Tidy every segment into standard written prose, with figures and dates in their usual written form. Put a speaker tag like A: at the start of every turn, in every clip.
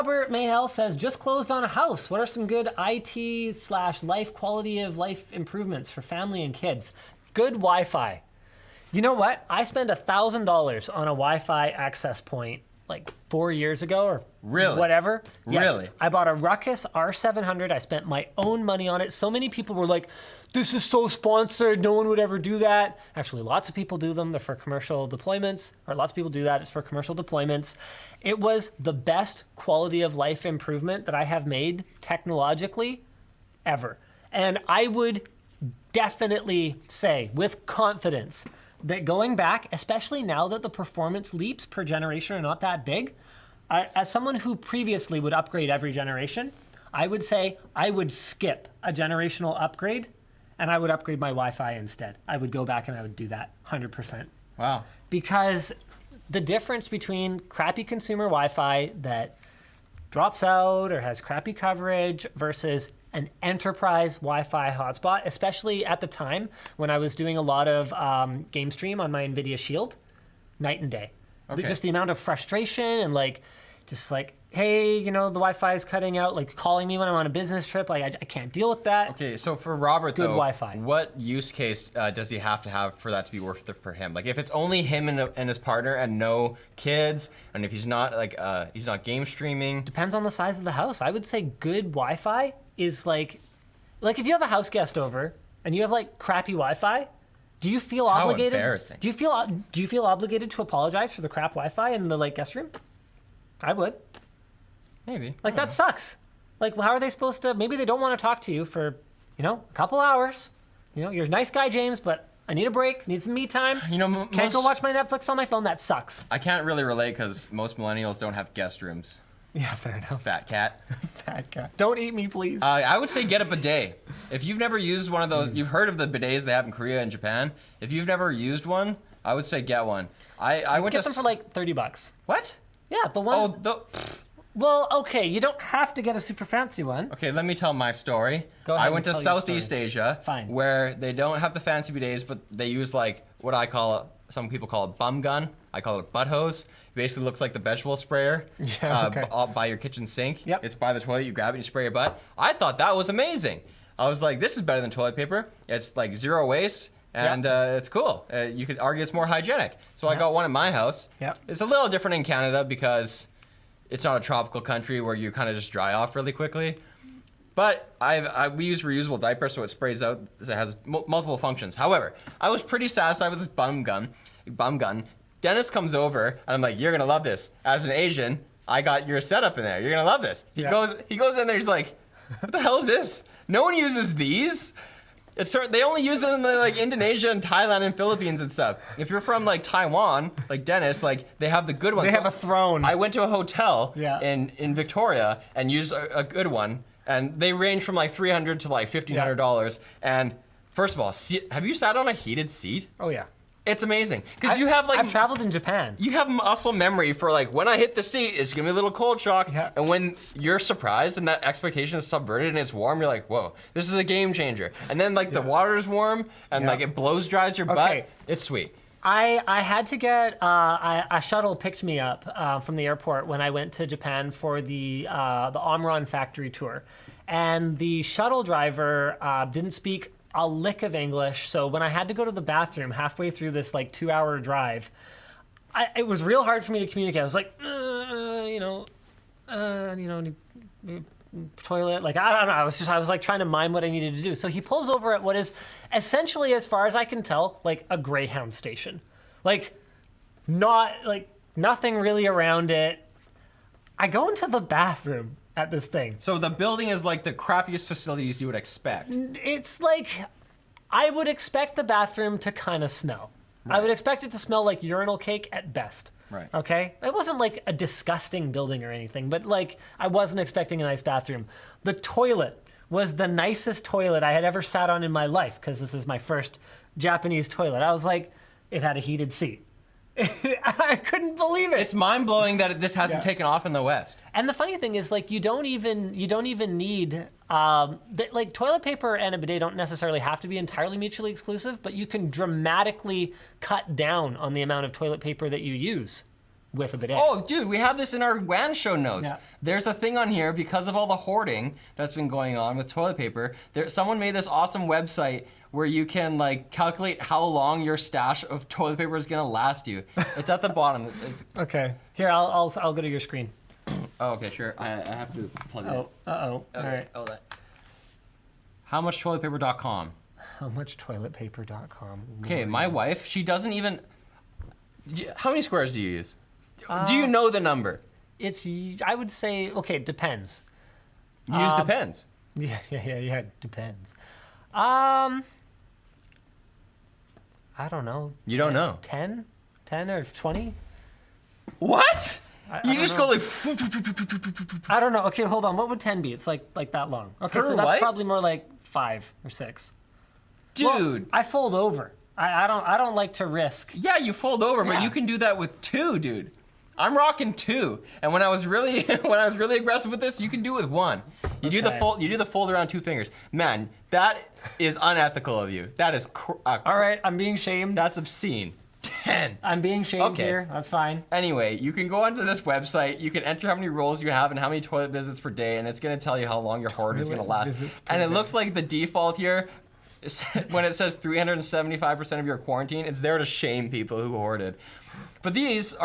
A: Robert Mayhell says, just closed on a house. What are some good IT/life quality of life improvements for family and kids? Good Wi-Fi. You know what? I spent $1,000 on a Wi-Fi access point like 4 years ago or whatever. Yes.
B: Really?
A: I bought a Ruckus R700. I spent my own money on it. So many people were like, this is so sponsored. No one would ever do that. Actually, lots of people do them. They're for commercial deployments, or lots of people do that. It's for commercial deployments. It was the best quality of life improvement that I have made technologically ever. And I would definitely say with confidence that going back, especially now that the performance leaps per generation are not that big, as someone who previously would upgrade every generation, I would say I would skip a generational upgrade and I would upgrade my Wi-Fi instead. I would go back and I would do that 100%.
B: Wow.
A: Because the difference between crappy consumer Wi-Fi that drops out or has crappy coverage versus an enterprise Wi-Fi hotspot, especially at the time when I was doing a lot of game stream on my NVIDIA Shield, night and day.
B: Okay.
A: Just the amount of frustration and hey, you know, the Wi-Fi is cutting out, like calling me when I'm on a business trip, like I can't deal with that.
B: Okay, so for Robert
A: Good
B: though,
A: Wi-Fi.
B: What use case does he have to have for that to be worth it for him? Like if it's only him and his partner and no kids, and if he's not he's not game streaming.
A: Depends on the size of the house. I would say good Wi-Fi is like if you have a house guest over and you have like crappy Wi-Fi, do you feel obligated?
B: How embarrassing.
A: Do you feel obligated to apologize for the crap Wi-Fi in the guest room? I would.
B: Maybe.
A: Like that sucks. Like how are they supposed to? Maybe they don't want to talk to you for, a couple hours. You're a nice guy, James, but I need a break. Need some me time. Can't go watch my Netflix on my phone. That sucks.
B: I can't really relate because most millennials don't have guest rooms.
A: Yeah, fair enough.
B: Fat cat.
A: Fat cat. Don't eat me, please.
B: I would say get a bidet. If you've never used one of those, you've heard of the bidets they have in Korea and Japan. If you've never used one, I would say get one. I went
A: get
B: to
A: them for like $30.
B: What?
A: Yeah, the one. Well, okay, you don't have to get a super fancy one.
B: Okay, let me tell my story.
A: Go ahead.
B: I went to Southeast Asia, where they don't have the fancy bidets, but they use like what I call it, some people call it bum gun. I call it butt hose. It basically looks like the vegetable sprayer by your kitchen sink.
A: Yep.
B: It's by the toilet, you grab it and you spray your butt. I thought that was amazing. I was like, this is better than toilet paper. It's like zero waste. And it's cool. You could argue it's more hygienic. So I got one in my house.
A: Yep.
B: It's a little different in Canada because it's not a tropical country where you kind of just dry off really quickly. But we use reusable diapers, so it sprays out. It has multiple functions. However, I was pretty satisfied with this bum gun. Dennis comes over, and I'm like, you're gonna love this. As an Asian, I got your setup in there. You're gonna love this. He goes in there, he's like, what the hell is this? No one uses these. They only use it in Indonesia and Thailand and Philippines and stuff. If you're from Taiwan, like Dennis, they have the good ones.
A: They have a throne.
B: I went to a hotel in Victoria and used a good one, and they range from $300 to $1,500. And first of all, have you sat on a heated seat?
A: Oh yeah.
B: It's amazing because you have
A: I've traveled in Japan.
B: You have muscle memory for when I hit the seat, it's gonna be a little cold shock, and when you're surprised and that expectation is subverted and it's warm, you're like, whoa, this is a game changer. And then the water is warm and it blows dries your butt. It's sweet.
A: I had to get a shuttle picked me up from the airport when I went to Japan for the Omron factory tour, and the shuttle driver didn't speak a lick of English, so when I had to go to the bathroom halfway through this 2-hour drive, it was real hard for me to communicate. I was like, toilet, I don't know. I was trying to mime what I needed to do. So he pulls over at what is essentially, as far as I can tell, a Greyhound station, nothing really around it. I go into the bathroom at this thing.
B: So the building is the crappiest facilities you would expect.
A: It's I would expect the bathroom to kind of smell. Right. I would expect it to smell like urinal cake at best.
B: Right.
A: Okay? It wasn't a disgusting building or anything, but I wasn't expecting a nice bathroom. The toilet was the nicest toilet I had ever sat on in my life, because this is my first Japanese toilet. I was like, it had a heated seat. I couldn't believe it.
B: It's mind-blowing that this hasn't taken off in the West.
A: And the funny thing is, you don't even need toilet paper and a bidet don't necessarily have to be entirely mutually exclusive, but you can dramatically cut down on the amount of toilet paper that you use with a bidet.
B: Oh, dude, we have this in our WAN show notes.
A: Yeah.
B: There's a thing on here because of all the hoarding that's been going on with toilet paper. Someone made this awesome website where you can like calculate how long your stash of toilet paper is gonna last you. It's at the bottom.
A: Okay. Here, I'll go to your screen.
B: Oh, okay, sure. I have to plug it in.
A: Oh, All right.
B: Oh, that. HowMuchToiletPaper.com.
A: HowMuchToiletPaper.com.
B: Okay, my wife, she doesn't even. How many squares do you use? Do you know the number?
A: I would say, okay, it depends.
B: You use depends.
A: Yeah, depends. I don't know.
B: You don't know.
A: 10? 10 or 20?
B: What? You just go like.
A: I don't know. Okay, hold on. What would 10 be? It's like that long. Okay,
B: Per
A: so that's
B: what?
A: probably more like 5 or 6.
B: Dude.
A: Well, I fold over. I don't like to risk.
B: Yeah, you fold over, but
A: Yeah.
B: you can do that with 2, dude. I'm rocking 2, and when I was really aggressive with this, you can do it with 1. You do the
A: Okay.
B: fold around 2 fingers. Man, that is unethical of you. That is
A: All right, I'm being shamed.
B: that's obscene. 10.
A: I'm being shamed
B: Okay.
A: here. That's fine.
B: Anyway, you can go onto this website. You can enter how many rolls you have and how many toilet visits per day, and it's gonna tell you how long your hoard is gonna
A: Toilet
B: last.
A: visits per
B: And it
A: day.
B: looks like the default here, when it says 375% of your quarantine, it's there to shame people who hoarded. But these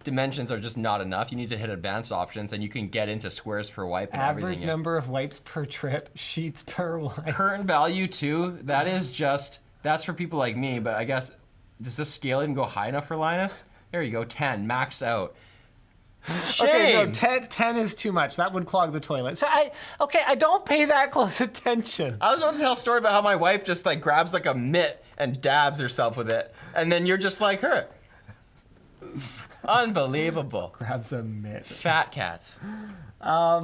B: dimensions are just not enough. You need to hit advanced options, and you can get into squares per wipe and
A: Average
B: everything.
A: number of wipes per trip, sheets per wipe.
B: Current value too. That's for people like me. But I guess does this scale even go high enough for Linus? There you go, 10 maxed out. Shame.
A: Okay, no, 10 is too much. That would clog the toilet. So I don't pay that close attention.
B: I was about to tell a story about how my wife just like grabs like a mitt and dabs herself with it, and then you're just like her. Unbelievable.
A: Grabs a mitt.
B: Fat cats.